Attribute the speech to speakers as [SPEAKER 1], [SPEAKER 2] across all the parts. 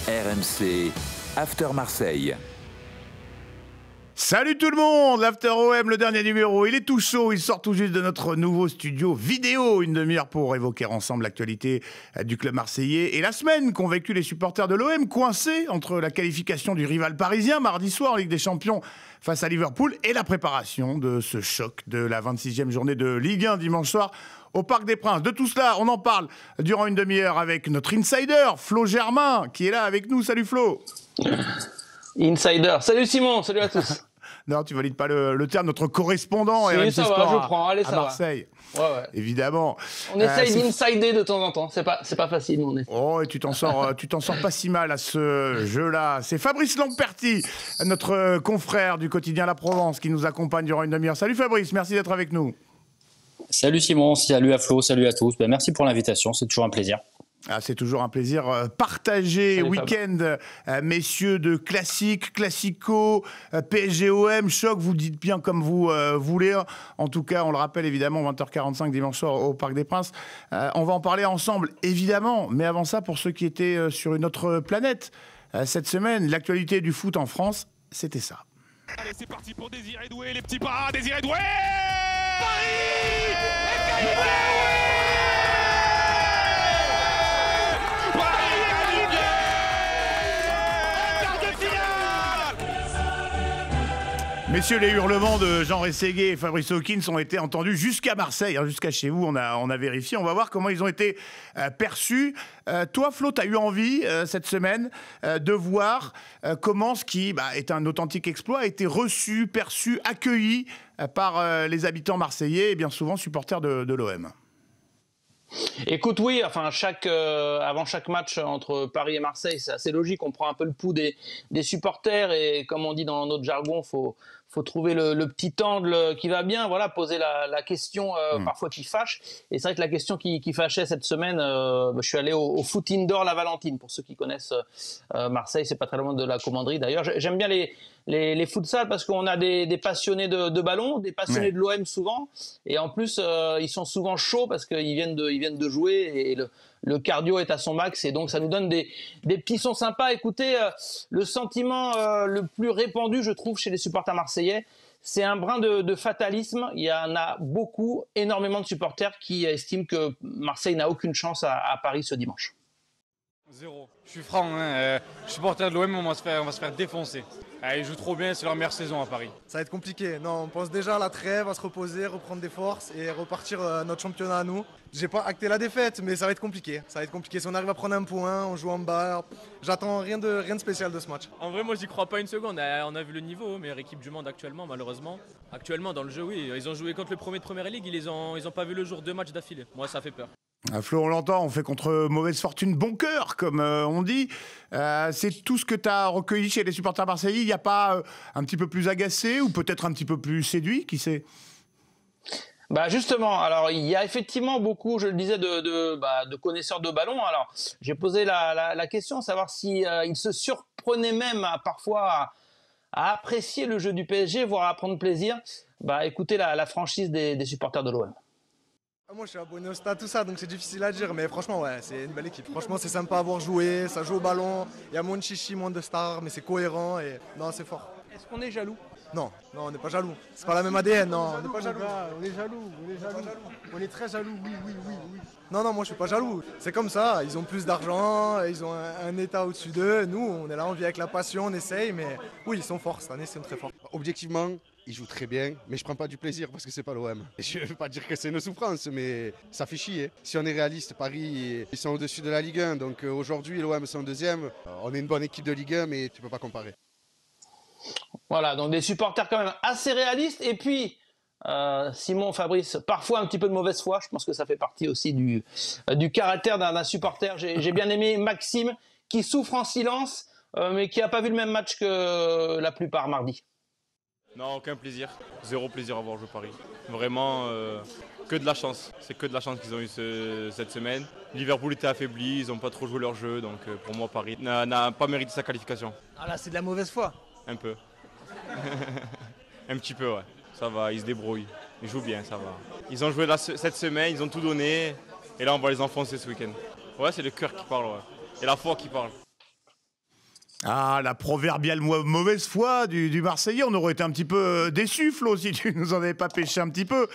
[SPEAKER 1] RMC After Marseille.
[SPEAKER 2] Salut tout le monde, l'After OM, le dernier numéro, il est tout chaud, il sort tout juste de notre nouveau studio vidéo, une demi-heure pour évoquer ensemble l'actualité du club marseillais et la semaine qu'ont vécu les supporters de l'OM, coincés entre la qualification du rival parisien mardi soir en Ligue des Champions face à Liverpool et la préparation de ce choc de la 26e journée de Ligue 1 dimanche soir au Parc des Princes. De tout cela, on en parle durant une demi-heure avec notre insider, Flo Germain, qui est là avec nous. Salut Flo.
[SPEAKER 3] Insider. Salut Simon, salut à tous.
[SPEAKER 2] Non, tu valides pas le terme, notre correspondant
[SPEAKER 3] Si,
[SPEAKER 2] RMC
[SPEAKER 3] ça
[SPEAKER 2] Sport
[SPEAKER 3] va, je prends. Allez,
[SPEAKER 2] à
[SPEAKER 3] ça
[SPEAKER 2] Marseille.
[SPEAKER 3] Va. Ouais.
[SPEAKER 2] Évidemment.
[SPEAKER 3] On essaye d'insider de temps en temps, c'est pas facile. On est...
[SPEAKER 2] Oh, et tu t'en sors pas si mal à ce jeu-là. C'est Fabrice Lamperti, notre confrère du quotidien La Provence, qui nous accompagne durant une demi-heure. Salut Fabrice, merci d'être avec nous.
[SPEAKER 4] Salut Simon, salut à Flo, salut à tous. Merci pour l'invitation, c'est toujours un plaisir.
[SPEAKER 2] Ah, c'est toujours un plaisir partagé. Week-end, messieurs, de classiques, classico, PSG-OM, choc, vous dites bien comme vous voulez. En tout cas, on le rappelle évidemment, 20h45 dimanche soir au Parc des Princes. On va en parler ensemble, évidemment. Mais avant ça, pour ceux qui étaient sur une autre planète, cette semaine, l'actualité du foot en France, c'était ça.
[SPEAKER 5] Allez, c'est parti pour Désiré Doué, les petits pas, Désiré Doué Paris
[SPEAKER 2] Messieurs, les hurlements de Jean Rességuier et Fabrice Hawkins ont été entendus jusqu'à Marseille, jusqu'à chez vous, on a vérifié. On va voir comment ils ont été perçus. Toi, Flo, tu as eu envie cette semaine de voir comment ce qui est un authentique exploit a été reçu, perçu, accueilli par les habitants marseillais et bien souvent supporters de l'OM.
[SPEAKER 3] Écoute, oui, enfin, avant chaque match entre Paris et Marseille, c'est assez logique. On prend un peu le pouls des supporters et, comme on dit dans notre jargon, faut trouver le petit angle qui va bien. Voilà, poser la question parfois qui fâche. Et c'est vrai que la question qui fâchait cette semaine, je suis allé au foot indoor La Valentine. Pour ceux qui connaissent Marseille, c'est pas très loin de la commanderie. D'ailleurs, j'aime bien les futsal parce qu'on a des passionnés de ballon, des passionnés de l'OM souvent, et en plus ils sont souvent chauds parce qu'ils viennent de jouer et le cardio est à son max et donc ça nous donne des petits sons sympas. Écoutez, le sentiment le plus répandu, je trouve, chez les supporters marseillais, c'est un brin de fatalisme. Il y en a beaucoup, énormément de supporters qui estiment que Marseille n'a aucune chance à Paris ce dimanche.
[SPEAKER 6] Zéro. Je suis franc, supporter de l'OM, on va se faire défoncer. Ils jouent trop bien, c'est leur meilleure saison à Paris.
[SPEAKER 7] Ça va être compliqué. Non, on pense déjà à la trêve, à se reposer, reprendre des forces et repartir notre championnat à nous. J'ai pas acté la défaite, mais ça va être compliqué. Ça va être compliqué. Si on arrive à prendre un point, on joue en bas. J'attends rien de spécial de ce match.
[SPEAKER 8] En vrai, moi, j'y crois pas une seconde. On a vu le niveau, meilleure équipe du monde actuellement, malheureusement. Actuellement, dans le jeu, oui. Ils ont joué contre le premier de Première Ligue, ils ont pas vu le jour 2 matchs d'affilée. Moi, ça fait peur.
[SPEAKER 2] Flo, on l'entend, on fait contre mauvaise fortune bon cœur, comme on dit. C'est tout ce que tu as recueilli chez les supporters marseillais. Il n'y a pas un petit peu plus agacé ou peut-être un petit peu plus séduit, qui sait?
[SPEAKER 3] Justement, alors il y a effectivement beaucoup, je le disais, de connaisseurs de ballon. Alors j'ai posé la question, savoir si ils se surprenaient même parfois à apprécier le jeu du PSG, voire à prendre plaisir. Écoutez la franchise des supporters de l'OM.
[SPEAKER 7] Moi je suis abonné au stade, tout ça, donc c'est difficile à dire, mais franchement ouais, c'est une belle équipe. Franchement c'est sympa à voir jouer, ça joue au ballon, il y a moins de chichi, moins de stars, mais c'est cohérent et non, c'est fort.
[SPEAKER 8] Est-ce qu'on est jaloux?
[SPEAKER 7] Non, on n'est pas jaloux. C'est pas la même ADN, non, on n'est pas jaloux.
[SPEAKER 9] On est jaloux. On est très jaloux, oui.
[SPEAKER 7] Non, moi je suis pas jaloux. C'est comme ça, ils ont plus d'argent, ils ont un état au-dessus d'eux. Nous, on est là, on vit avec la passion, on essaye, mais oui, ils sont forts, cette année, ils sont très forts.
[SPEAKER 9] Objectivement, ils jouent très bien, mais je prends pas du plaisir parce que c'est pas l'OM. Je veux pas dire que c'est une souffrance, mais ça fait chier. Si on est réaliste, Paris, ils sont au-dessus de la Ligue 1, donc aujourd'hui, l'OM sont en deuxième. On est une bonne équipe de Ligue 1, mais tu peux pas comparer.
[SPEAKER 3] Voilà, donc des supporters quand même assez réalistes. Et puis, Simon, Fabrice, parfois un petit peu de mauvaise foi. Je pense que ça fait partie aussi du caractère d'un supporter. J'ai bien aimé Maxime, qui souffre en silence, mais qui n'a pas vu le même match que la plupart mardi.
[SPEAKER 8] Non, aucun plaisir. Zéro plaisir à voir jouer Paris. Vraiment, que de la chance. C'est que de la chance qu'ils ont eu cette semaine. Liverpool était affaibli, ils n'ont pas trop joué leur jeu. Donc pour moi, Paris n'a pas mérité sa qualification.
[SPEAKER 9] Ah là, c'est de la mauvaise foi.
[SPEAKER 8] Un peu. Un petit peu, ouais. Ça va, ils se débrouillent. Ils jouent bien, ça va. Ils ont joué cette semaine, ils ont tout donné. Et là, on va les enfoncer ce week-end. Ouais, c'est le cœur qui parle, ouais. Et la foi qui parle.
[SPEAKER 2] Ah, la proverbiale mauvaise foi du Marseillais. On aurait été un petit peu déçus, Flo, si tu nous en avais pas pêché un petit peu.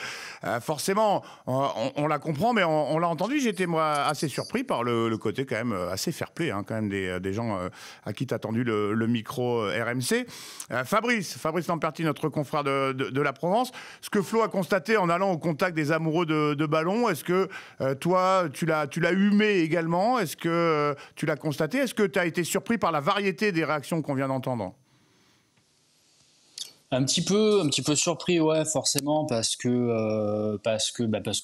[SPEAKER 2] Forcément, on la comprend, mais on l'a entendu. J'étais, moi, assez surpris par le côté quand même assez fair-play, hein, quand même des gens à qui t'as tendu le micro RMC. Fabrice Lamperti, notre confrère de la Provence. Ce que Flo a constaté en allant au contact des amoureux de ballon, est-ce que toi, tu l'as humé également? Est-ce que tu l'as constaté? Est-ce que tu as été surpris par la variété des réactions qu'on vient d'entendre?
[SPEAKER 4] Un petit peu surpris, ouais, forcément, parce que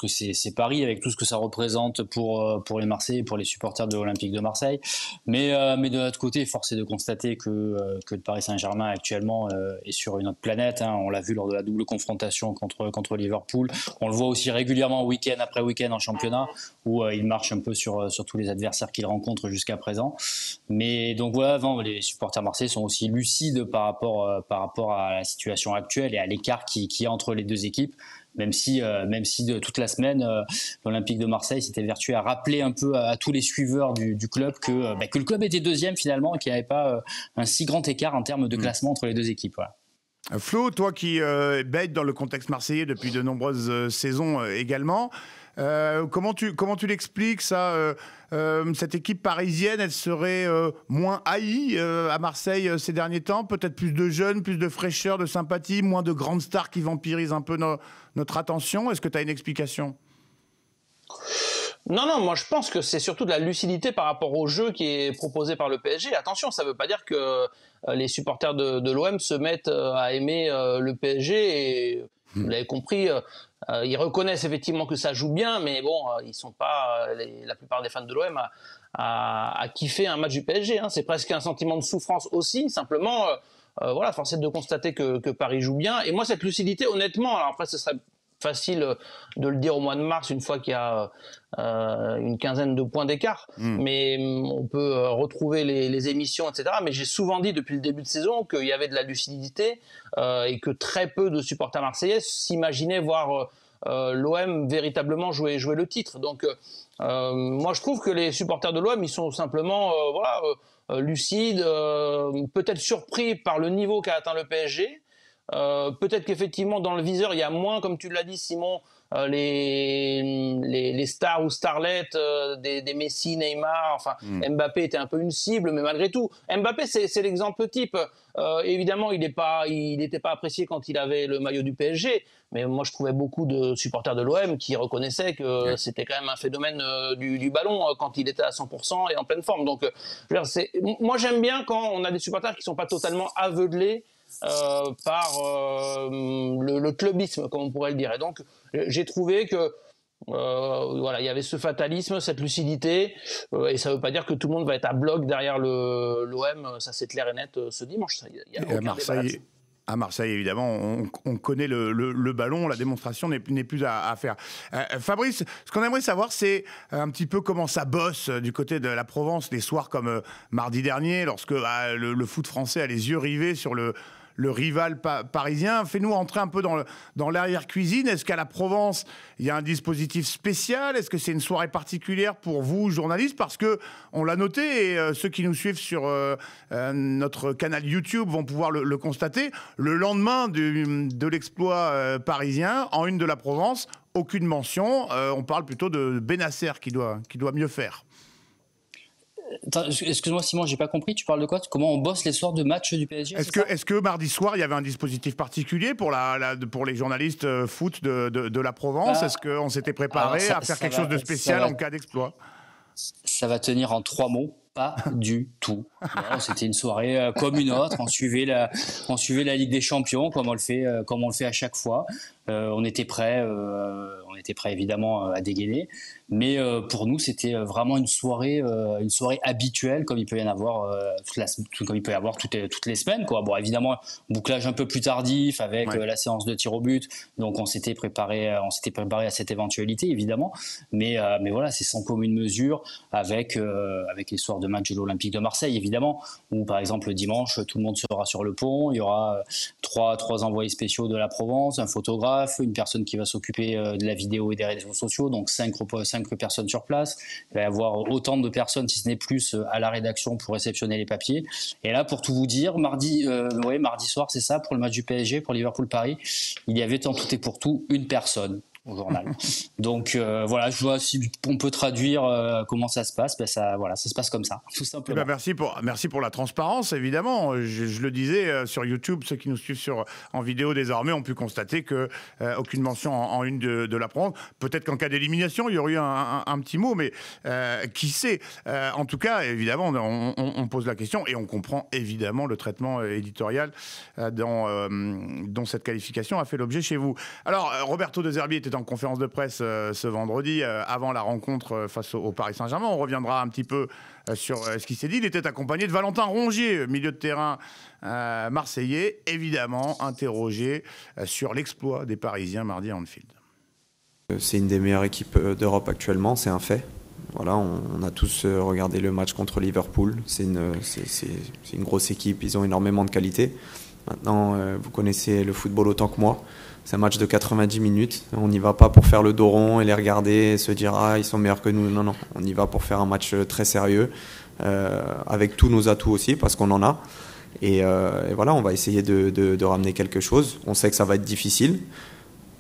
[SPEAKER 4] c'est Paris avec tout ce que ça représente pour les Marseillais, pour les supporters de l'Olympique de Marseille. Mais de notre côté, force est de constater que le Paris Saint-Germain actuellement est sur une autre planète. Hein. On l'a vu lors de la double confrontation contre Liverpool. On le voit aussi régulièrement week-end après week-end en championnat, où il marche un peu sur tous les adversaires qu'il rencontre jusqu'à présent. Mais donc voilà, les supporters marseillais sont aussi lucides par rapport à la situation actuelle et à l'écart qui y a entre les deux équipes, même si toute la semaine l'Olympique de Marseille s'était vertué à rappeler un peu à tous les suiveurs du club que le club était deuxième finalement et qu'il n'y avait pas un si grand écart en termes de classement entre les deux équipes. Voilà.
[SPEAKER 2] Flo, toi qui baigne dans le contexte marseillais depuis de nombreuses saisons également, comment tu l'expliques ça, cette équipe parisienne, elle serait moins haïe à Marseille ces derniers temps, peut-être plus de jeunes, plus de fraîcheur, de sympathie, moins de grandes stars qui vampirisent un peu notre attention. Est-ce que tu as une explication?
[SPEAKER 3] Non, moi je pense que c'est surtout de la lucidité par rapport au jeu qui est proposé par le PSG. Attention, ça ne veut pas dire que les supporters de l'OM se mettent à aimer le PSG et vous l'avez compris, ils reconnaissent effectivement que ça joue bien, mais bon, ils ne sont pas, la plupart des fans de l'OM, à kiffer un match du PSG. Hein. C'est presque un sentiment de souffrance aussi, simplement, voilà, force est de constater que Paris joue bien. Et moi, cette lucidité, honnêtement, alors après ce serait facile de le dire au mois de mars une fois qu'il y a une quinzaine de points d'écart, mais on peut retrouver les émissions, etc. Mais j'ai souvent dit depuis le début de saison qu'il y avait de la lucidité et que très peu de supporters marseillais s'imaginaient voir l'OM véritablement jouer le titre. Donc moi je trouve que les supporters de l'OM ils sont simplement lucides, peut-être surpris par le niveau qu'a atteint le PSG. Peut-être qu'effectivement dans le viseur il y a moins, comme tu l'as dit Simon, les stars ou starlettes des Messi, Neymar, enfin Mbappé était un peu une cible, mais malgré tout Mbappé c'est l'exemple type. Évidemment il n'était pas apprécié quand il avait le maillot du PSG, mais moi je trouvais beaucoup de supporters de l'OM qui reconnaissaient que c'était quand même un phénomène du ballon quand il était à 100% et en pleine forme. Donc moi j'aime bien quand on a des supporters qui sont pas totalement aveuglés par le clubisme, comme on pourrait le dire. Et donc j'ai trouvé que voilà, il y avait ce fatalisme, cette lucidité, et ça ne veut pas dire que tout le monde va être à bloc derrière l'OM, ça c'est clair et net ce dimanche. Y a aucun
[SPEAKER 2] à Marseille, évidemment, on connaît le ballon, la démonstration n'est plus à faire. Fabrice, ce qu'on aimerait savoir, c'est un petit peu comment ça bosse du côté de la Provence, les soirs comme mardi dernier, lorsque le foot français a les yeux rivés sur le rival parisien. Fais-nous entrer un peu dans l'arrière-cuisine. Est-ce qu'à la Provence, il y a un dispositif spécial? Est-ce que c'est une soirée particulière pour vous, journalistes? Parce que on l'a noté, et ceux qui nous suivent sur notre canal YouTube vont pouvoir le constater. Le lendemain de l'exploit parisien, en une de la Provence, aucune mention. On parle plutôt de Benasser qui doit mieux faire.
[SPEAKER 4] Excuse-moi Simon, j'ai pas compris, tu parles de quoi? Comment on bosse les soirs de match du PSG?
[SPEAKER 2] Est-ce que mardi soir il y avait un dispositif particulier pour les journalistes foot de la Provence? Est-ce qu'on s'était préparé à faire quelque chose de spécial en cas d'exploit?
[SPEAKER 4] Ça va tenir en 3 mots. Pas du tout. Non, c'était une soirée comme une autre. On suivait la Ligue des Champions comme on le fait à chaque fois. On était prêts évidemment à dégainer. Mais pour nous, c'était vraiment une soirée habituelle comme il peut y en avoir, toutes les semaines, quoi. Bon, évidemment, bouclage un peu plus tardif avec la séance de tir au but. Donc on s'était préparé à cette éventualité, évidemment. Mais voilà, c'est sans commune mesure avec les soirs de match de l'Olympique de Marseille, évidemment, où par exemple dimanche, tout le monde sera sur le pont, il y aura trois envoyés spéciaux de la Provence, un photographe, une personne qui va s'occuper de la vidéo et des réseaux sociaux, donc 5 personnes sur place. Il va y avoir autant de personnes, si ce n'est plus, à la rédaction pour réceptionner les papiers. Et là, pour tout vous dire, mardi soir, c'est ça, pour le match du PSG, pour Liverpool-Paris, il y avait en tout et pour tout une personne au journal. Donc voilà, je vois si on peut traduire comment ça se passe. Ben ça se passe comme ça, tout simplement.
[SPEAKER 2] Eh ben merci pour la transparence, évidemment. Je le disais sur YouTube, ceux qui nous suivent en vidéo désormais ont pu constater que aucune mention en une de la Provence. Peut-être qu'en cas d'élimination, il y aurait eu un petit mot, mais qui sait. En tout cas, évidemment, on pose la question et on comprend évidemment le traitement éditorial dont cette qualification a fait l'objet chez vous. Alors, Roberto De Zerbi était en conférence de presse ce vendredi avant la rencontre face au Paris Saint-Germain. On reviendra un petit peu sur ce qui s'est dit. Il était accompagné de Valentin Rongier, milieu de terrain marseillais, évidemment interrogé sur l'exploit des Parisiens mardi à Anfield.
[SPEAKER 10] C'est une des meilleures équipes d'Europe actuellement, c'est un fait. Voilà, on a tous regardé le match contre Liverpool. C'est une grosse équipe, ils ont énormément de qualité. Maintenant, vous connaissez le football autant que moi. C'est un match de 90 minutes. On n'y va pas pour faire le dos rond et les regarder et se dire « Ah, ils sont meilleurs que nous ». Non. On y va pour faire un match très sérieux, avec tous nos atouts aussi, parce qu'on en a. Et voilà, on va essayer de ramener quelque chose. On sait que ça va être difficile.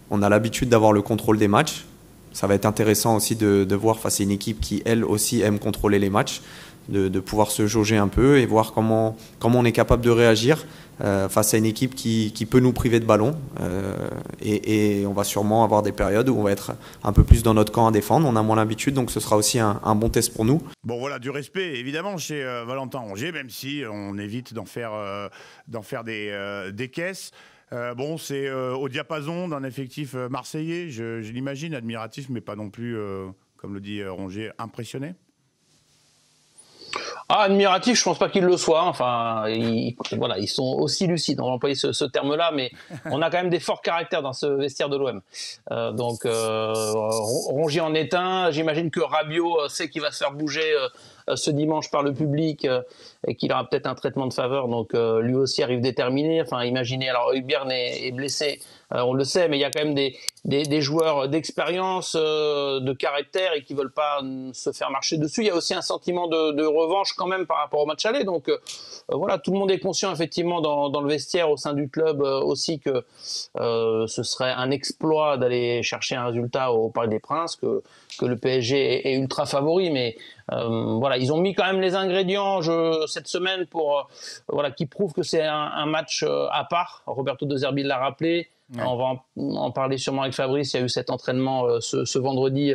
[SPEAKER 10] On a l'habitude d'avoir le contrôle des matchs. Ça va être intéressant aussi de voir face à une équipe qui, elle aussi, aime contrôler les matchs, de pouvoir se jauger un peu et voir comment on est capable de réagir face à une équipe qui peut nous priver de ballon. Et on va sûrement avoir des périodes où on va être un peu plus dans notre camp à défendre. On a moins l'habitude, donc ce sera aussi un bon test pour nous.
[SPEAKER 2] Bon, voilà, du respect, évidemment, chez Valentin Rongier, même si on évite d'en faire des caisses. Bon, c'est au diapason d'un effectif marseillais, je l'imagine, admiratif, mais pas non plus, comme le dit Rongier, impressionné.
[SPEAKER 3] Admiratif, je pense pas qu'il le soit. Enfin, ils sont aussi lucides. On va employer ce terme-là, mais on a quand même des forts caractères dans ce vestiaire de l'OM. Donc, Rongier en est un. J'imagine que Rabiot sait qu'il va se faire bouger ce dimanche par le public et qu'il aura peut-être un traitement de faveur. Donc, lui aussi arrive déterminé. Enfin, imaginez. Alors, Hubert est blessé. On le sait, mais il y a quand même des joueurs d'expérience, de caractère et qui veulent pas se faire marcher dessus. Il y a aussi un sentiment de revanche quand même par rapport au match aller. Donc voilà, tout le monde est conscient effectivement dans le vestiaire au sein du club aussi que ce serait un exploit d'aller chercher un résultat au Parc des Princes, que le PSG est ultra favori, mais voilà, ils ont mis quand même les ingrédients cette semaine pour qui prouvent que c'est un match à part. Roberto De Zerbi l'a rappelé. Ouais. On va en parler sûrement avec Fabrice. Il y a eu cet entraînement ce vendredi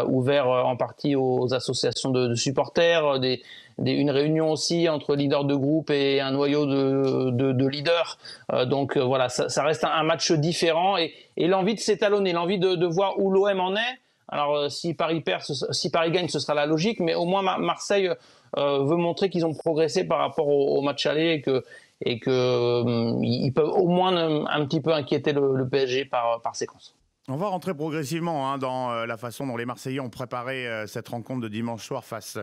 [SPEAKER 3] ouvert en partie aux associations de supporters, une réunion aussi entre leaders de groupe et un noyau de leaders. Donc voilà, ça reste un match différent et l'envie de s'étalonner, l'envie de voir où l'OM en est. Alors si Paris gagne, ce sera la logique, mais au moins Marseille veut montrer qu'ils ont progressé par rapport au match aller et qu'ils peuvent au moins un petit peu inquiéter le PSG par séquence.
[SPEAKER 2] On va rentrer progressivement dans la façon dont les Marseillais ont préparé cette rencontre de dimanche soir face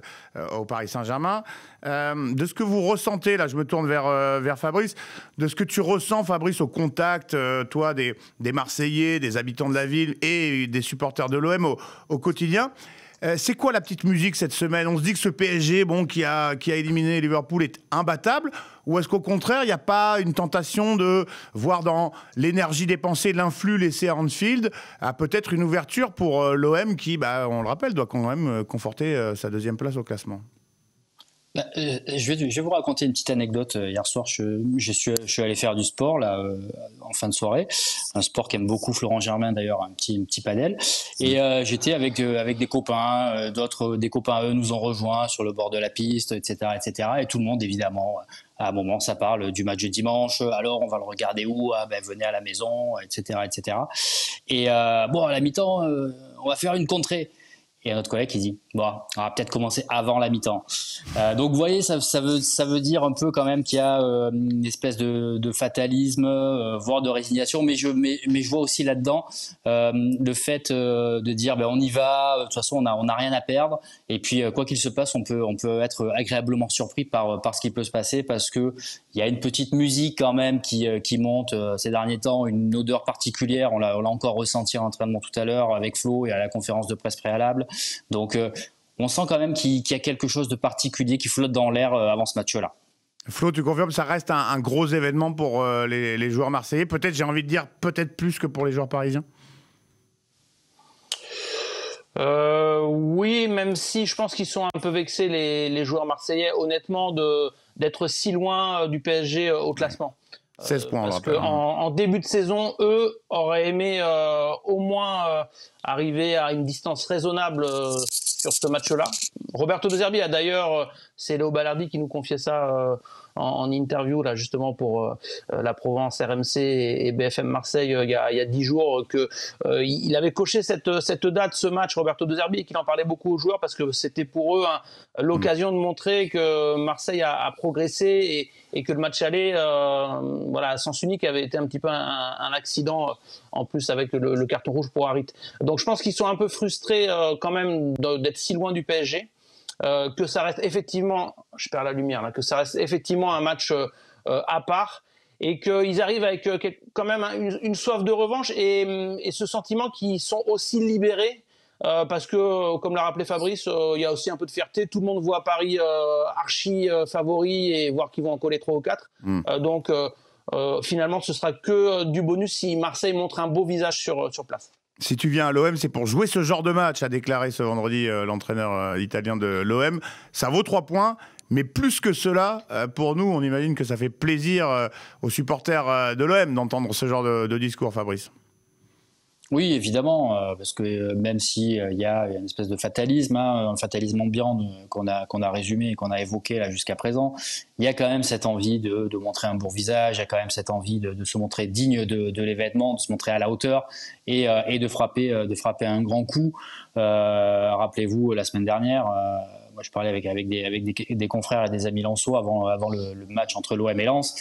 [SPEAKER 2] au Paris Saint-Germain. De ce que vous ressentez, là je me tourne vers Fabrice, de ce que tu ressens Fabrice au contact, toi, des Marseillais, des habitants de la ville et des supporters de l'OM au quotidien. C'est quoi la petite musique cette semaine? On se dit que ce PSG qui a éliminé Liverpool est imbattable, ou est-ce qu'au contraire, il n'y a pas une tentation de voir dans l'énergie dépensée, l'influx laissé à Anfield, peut-être une ouverture pour l'OM qui, on le rappelle, doit quand même conforter sa deuxième place au classement?
[SPEAKER 4] Je vais vous raconter une petite anecdote. Hier soir, je suis allé faire du sport là, en fin de soirée. Un sport qu'aime beaucoup Florent Germain d'ailleurs, un petit padel. Et j'étais avec des copains, des copains eux nous ont rejoints sur le bord de la piste, etc., etc. Et tout le monde évidemment, à un moment, ça parle du match de dimanche. Alors, on va le regarder où? Venez à la maison, etc., etc. Et à la mi-temps, on va faire une contrée. Et un autre collègue qui dit bon, on va peut-être commencer avant la mi-temps. Donc vous voyez, ça veut dire un peu quand même qu'il y a une espèce de fatalisme, voire de résignation. Mais je vois aussi là-dedans le fait de dire on y va. De toute façon, on a rien à perdre. Et puis quoi qu'il se passe, on peut être agréablement surpris par ce qui peut se passer, parce que il y a une petite musique quand même qui monte ces derniers temps, une odeur particulière. On l'a encore ressenti en entraînement tout à l'heure avec Flo et à la conférence de presse préalable. Donc, on sent quand même qu'il y a quelque chose de particulier qui flotte dans l'air avant ce match-là.
[SPEAKER 2] Flo, tu confirmes, ça reste un gros événement pour les joueurs marseillais. Peut-être, j'ai envie de dire, peut-être plus que pour les joueurs parisiens.
[SPEAKER 3] Oui, même si je pense qu'ils sont un peu vexés, les joueurs marseillais, honnêtement, d'être si loin du PSG au classement.
[SPEAKER 2] 16 points,
[SPEAKER 3] parce qu'en début de saison, eux auraient aimé au moins arriver à une distance raisonnable sur ce match-là. Roberto De Zerbi a d'ailleurs, c'est Léo Balardi qui nous confiait ça en interview là justement pour la Provence, RMC et BFM Marseille il y a 10 jours, que il avait coché cette date, ce match, Roberto De Zerbi, et qu'il en parlait beaucoup aux joueurs parce que c'était pour eux l'occasion de montrer que Marseille a progressé et que le match aller, à sens unique, avait été un petit peu un accident en plus avec le carton rouge pour Harit. Donc je pense qu'ils sont un peu frustrés quand même d'être si loin du PSG. Que ça reste effectivement, je perds la lumière là, que ça reste effectivement un match à part, et qu'ils arrivent avec quand même une soif de revanche et ce sentiment qu'ils sont aussi libérés parce que, comme l'a rappelé Fabrice, il y a aussi un peu de fierté. Tout le monde voit Paris archi favori et voir qu'ils vont en coller 3 ou 4. Donc finalement, ce sera que du bonus si Marseille montre un beau visage sur place.
[SPEAKER 2] Si tu viens à l'OM, c'est pour jouer ce genre de match, a déclaré ce vendredi l'entraîneur italien de l'OM. Ça vaut 3 points, mais plus que cela, pour nous, on imagine que ça fait plaisir aux supporters de l'OM d'entendre ce genre de discours, Fabrice.
[SPEAKER 4] Oui, évidemment, parce que même s'il y a une espèce de fatalisme, un fatalisme ambiant qu'on a résumé et qu'on a évoqué là jusqu'à présent, il y a quand même cette envie de montrer un beau visage, il y a quand même cette envie de se montrer digne de l'événement, de se montrer à la hauteur et de frapper un grand coup. Rappelez-vous, la semaine dernière, moi je parlais avec des confrères et des amis lensois avant le match entre l'OM et Lens.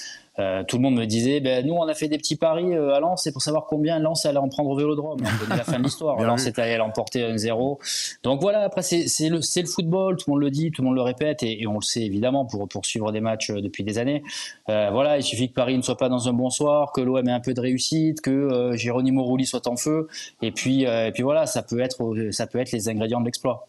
[SPEAKER 4] Tout le monde me disait nous on a fait des petits paris à Lens, c'est pour savoir combien Lens allait en prendre au Vélodrome. On donnait la fin de l'histoire. Lens est allé l'emporter 1-0. Donc voilà, après c'est le football, tout le monde le dit, tout le monde le répète et on le sait évidemment pour suivre des matchs depuis des années. Il suffit que Paris ne soit pas dans un bon soir, que l'OM ait un peu de réussite, que Geronimo Rulli soit en feu et puis voilà, ça peut être les ingrédients de l'exploit.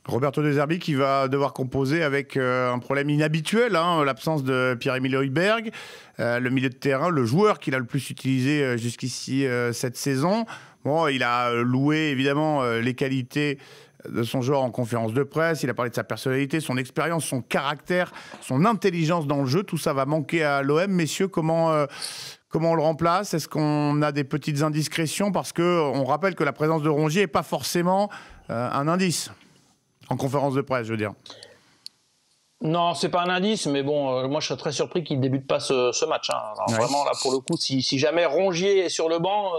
[SPEAKER 2] Roberto De Zerbi qui va devoir composer avec un problème inhabituel, l'absence de Pierre-Emile Højbjerg, le milieu de terrain, le joueur qu'il a le plus utilisé jusqu'ici cette saison. Bon, il a loué évidemment les qualités de son joueur en conférence de presse, il a parlé de sa personnalité, son expérience, son caractère, son intelligence dans le jeu. Tout ça va manquer à l'OM. Messieurs, comment on le remplace? Est-ce qu'on a des petites indiscrétions? Parce qu'on rappelle que la présence de Rongier n'est pas forcément un indice. En conférence de presse, je veux dire.
[SPEAKER 3] Non, c'est pas un indice, mais bon, moi je serais très surpris qu'il ne débute pas ce match. Alors, vraiment, là, pour le coup, si jamais Rongier est sur le banc,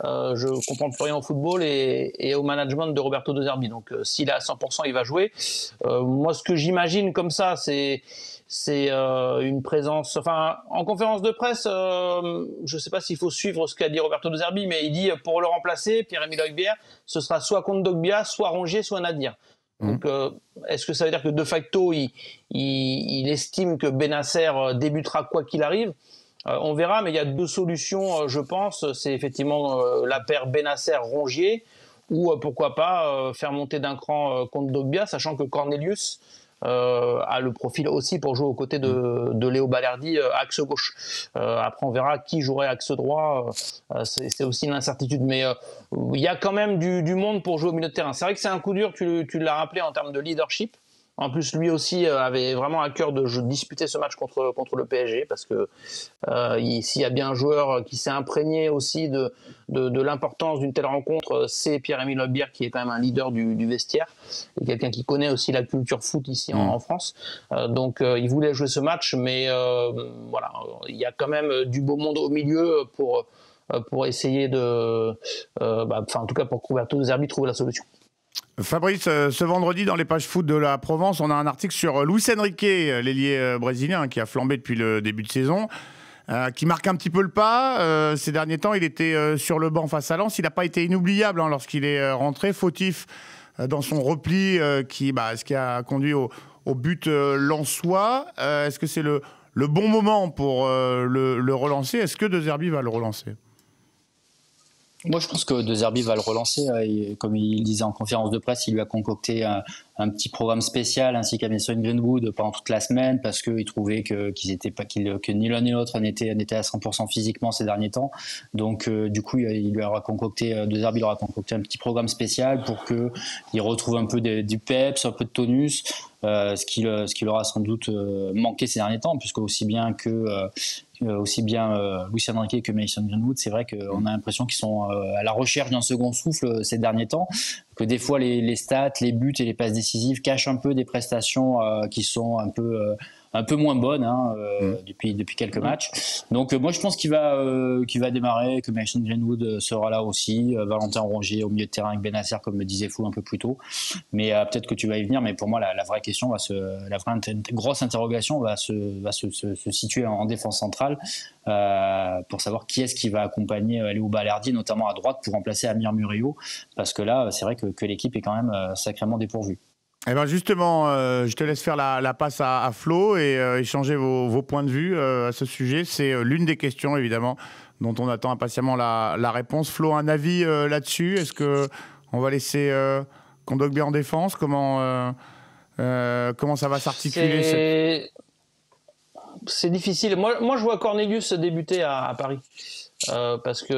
[SPEAKER 3] je ne comprends plus rien au football et au management de Roberto De Zerbi. Donc, s'il est à 100%, il va jouer. Moi, ce que j'imagine comme ça, c'est une présence... Enfin, en conférence de presse, je ne sais pas s'il faut suivre ce qu'a dit Roberto De Zerbi, mais il dit, pour le remplacer, Pierre-Emile Højbjerg, ce sera soit Kondogbia, soit Rongier, soit Nadir. Donc, est-ce que ça veut dire que de facto, il estime que Bennacer débutera quoi qu'il arrive? On verra, mais il y a 2 solutions, je pense. C'est effectivement la paire Bennacer-Rongier, ou pourquoi pas faire monter d'un cran Kondogbia, sachant que Cornelius a le profil aussi pour jouer aux côtés de Léo Balerdi, axe gauche. Après, on verra qui jouerait axe droit. C'est aussi une incertitude. Mais il y a quand même du monde pour jouer au milieu de terrain. C'est vrai que c'est un coup dur, tu l'as rappelé, en termes de leadership. En plus, lui aussi avait vraiment à cœur de disputer ce match contre le PSG, parce que s'il y a bien un joueur qui s'est imprégné aussi de l'importance d'une telle rencontre, c'est Pierre-Emile Højbjerg, qui est quand même un leader du vestiaire, et quelqu'un qui connaît aussi la culture foot ici en France. Donc il voulait jouer ce match, mais voilà, il y a quand même du beau monde au milieu pour essayer en tout cas pour que Roberto De Zerbi trouve la solution.
[SPEAKER 2] Fabrice, ce vendredi, dans les pages foot de la Provence, on a un article sur Luis Enrique, l'ailier brésilien qui a flambé depuis le début de saison, qui marque un petit peu le pas. Ces derniers temps, il était sur le banc face à Lens. Il n'a pas été inoubliable lorsqu'il est rentré, fautif dans son repli, ce qui a conduit au but lensois. Est-ce que c'est le bon moment pour le relancer? Est-ce que De Zerbi va le relancer?
[SPEAKER 4] Moi, je pense que De Zerbi va le relancer. Comme il disait en conférence de presse, il lui a concocté un petit programme spécial ainsi qu'à Mason Greenwood pendant toute la semaine parce qu'il trouvait que ni l'un ni l'autre n'était à 100% physiquement ces derniers temps. Donc, du coup, il lui aura concocté, De Zerbi lui aura concocté un petit programme spécial pour qu'il retrouve un peu du peps, un peu de tonus. Ce qui leur a sans doute manqué ces derniers temps, puisque aussi bien Luis Enrique que Mason Greenwood, c'est vrai qu'on a l'impression qu'ils sont à la recherche d'un second souffle ces derniers temps, que des fois les stats, les buts et les passes décisives cachent un peu des prestations qui sont un peu moins bonnes depuis quelques matchs. Donc moi je pense qu'il va démarrer, que Mason Greenwood sera là aussi, Valentin Rongier au milieu de terrain avec Benacer comme me disait Fou un peu plus tôt. Mais peut-être que tu vas y venir, mais pour moi la vraie question grosse interrogation va se situer en défense centrale pour savoir qui est-ce qui va accompagner Léo Balerdi, notamment à droite pour remplacer Amir Murillo, parce que là c'est vrai que l'équipe est quand même sacrément dépourvue.
[SPEAKER 2] Eh ben justement, je te laisse faire la passe à Flo et échanger vos points de vue à ce sujet. C'est l'une des questions, évidemment, dont on attend impatiemment la réponse. Flo, un avis là-dessus? Est-ce qu'on va laisser Kondogbia en défense? Comment ça va s'articuler?
[SPEAKER 3] C'est difficile. Moi, je vois Cornelius débuter à Paris. Parce que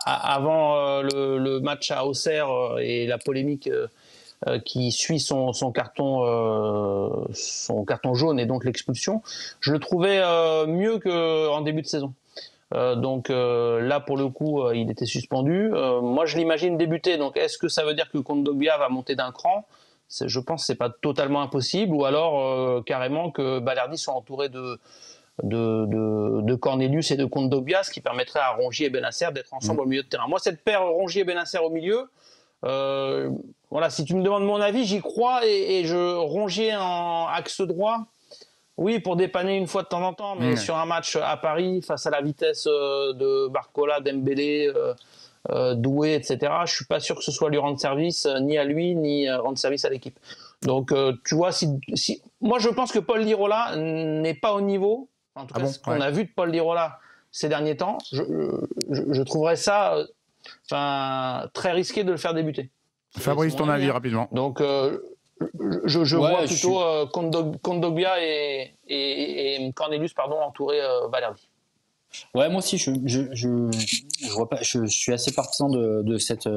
[SPEAKER 3] avant le match à Auxerre et la polémique qui suit son carton jaune et donc l'expulsion, je le trouvais mieux qu'en début de saison. Donc là pour le coup il était suspendu. Moi je l'imagine débuter, donc est-ce que ça veut dire que Kondogbia va monter d'un cran? Je pense que c'est pas totalement impossible, ou alors carrément que Balerdi soit entouré de Cornelius et de Kondogbia, ce qui permettrait à Rongier et Benacer d'être ensemble au milieu de terrain. Moi cette paire Rongier et Benacer au milieu, voilà, si tu me demandes mon avis, j'y crois, et Rongier en axe droit, oui, pour dépanner une fois de temps en temps, mais sur un match à Paris, face à la vitesse de Barcola, Dembélé, Doué, etc., je suis pas sûr que ce soit lui rendre service, ni à lui, ni rendre service à l'équipe. Donc, tu vois, moi je pense que Paul Lirola n'est pas au niveau, en tout cas, ce qu'on a vu de Paul Lirola ces derniers temps, je trouverais ça très risqué de le faire faire
[SPEAKER 2] Fabrice, ton avis rapidement.
[SPEAKER 3] Donc, je vois plutôt Kondogbia et Cornelius entourer Balerdi.
[SPEAKER 4] Ouais, moi aussi, je vois pas. Je suis assez partisan de cette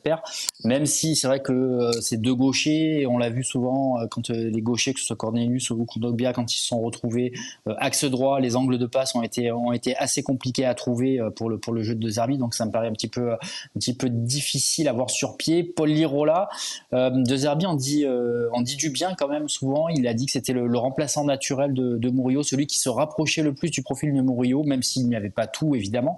[SPEAKER 4] paire. Même si c'est vrai que ces deux gauchers, on l'a vu souvent quand les gauchers, que ce soit Cornelius ou Kondogbia, quand ils se sont retrouvés axe droit, les angles de passe ont été assez compliqués à trouver pour le jeu de Zerbi. Donc ça me paraît un petit peu difficile à voir sur pied. Paul Lirola, de Zerbi, on dit du bien quand même souvent. Il a dit que c'était le remplaçant naturel de Murillo, celui qui se rapprochait le plus du profil de Murillo, même s'il n'y avait pas tout évidemment.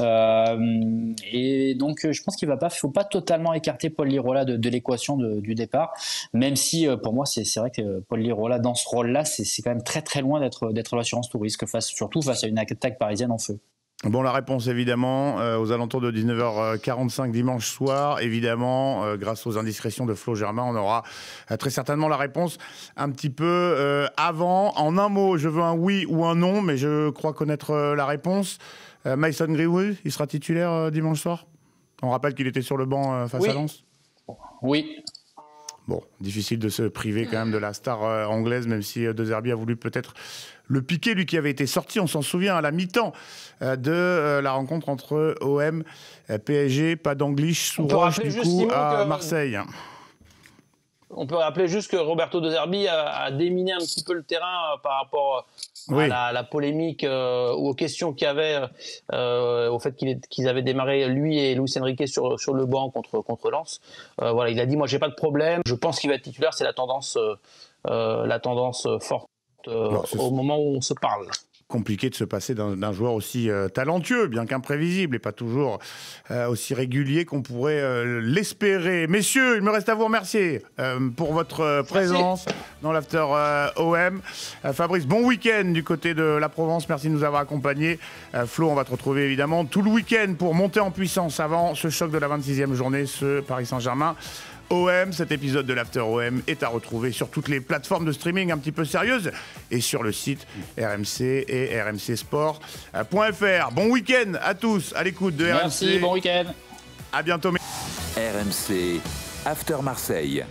[SPEAKER 4] Et donc je pense qu'il faut pas totalement écarter Paul Lirola de l'équation du départ, même si pour moi c'est vrai que Paul Lirola dans ce rôle-là, c'est quand même très très loin d'être l'assurance tout risque, surtout face à une attaque parisienne en feu.
[SPEAKER 2] Bon, la réponse évidemment aux alentours de 19h45 dimanche soir, évidemment, grâce aux indiscrétions de Flo Germain, on aura très certainement la réponse un petit peu avant. En un mot, je veux un oui ou un non, mais je crois connaître la réponse. Mason Greenwood, il sera titulaire dimanche soir? On rappelle qu'il était sur le banc face à Lens.
[SPEAKER 4] Oui.
[SPEAKER 2] Bon, difficile de se priver quand même de la star anglaise, même si De Zerbi a voulu peut-être le piquer, lui qui avait été sorti, on s'en souvient, à la mi-temps de la rencontre entre OM et PSG. Pas d'Anglish sous roche du coup à Marseille.
[SPEAKER 3] On peut rappeler juste que Roberto De Zerbi a déminé un petit peu le terrain par rapport à la polémique ou aux questions qu'il y avait au fait qu'ils avaient démarré, lui et Luis Enrique, sur le banc contre Lens. Voilà, il a dit, moi j'ai pas de problème, je pense qu'il va être titulaire, c'est la tendance forte au moment où on se parle.
[SPEAKER 2] compliqué de se passer d'un joueur aussi talentueux, bien qu'imprévisible et pas toujours aussi régulier qu'on pourrait l'espérer. Messieurs, il me reste à vous remercier pour votre présence dans l'After OM. Fabrice, bon week-end du côté de la Provence. Merci de nous avoir accompagnés. Flo, on va te retrouver évidemment tout le week-end pour monter en puissance avant ce choc de la 26e journée, ce Paris Saint-Germain OM. Cet épisode de l'After OM est à retrouver sur toutes les plateformes de streaming un petit peu sérieuses et sur le site RMC et rmcsport.fr. Bon week-end à tous à l'écoute de RMC.
[SPEAKER 3] Merci, bon week-end.
[SPEAKER 2] À bientôt.
[SPEAKER 1] RMC After Marseille.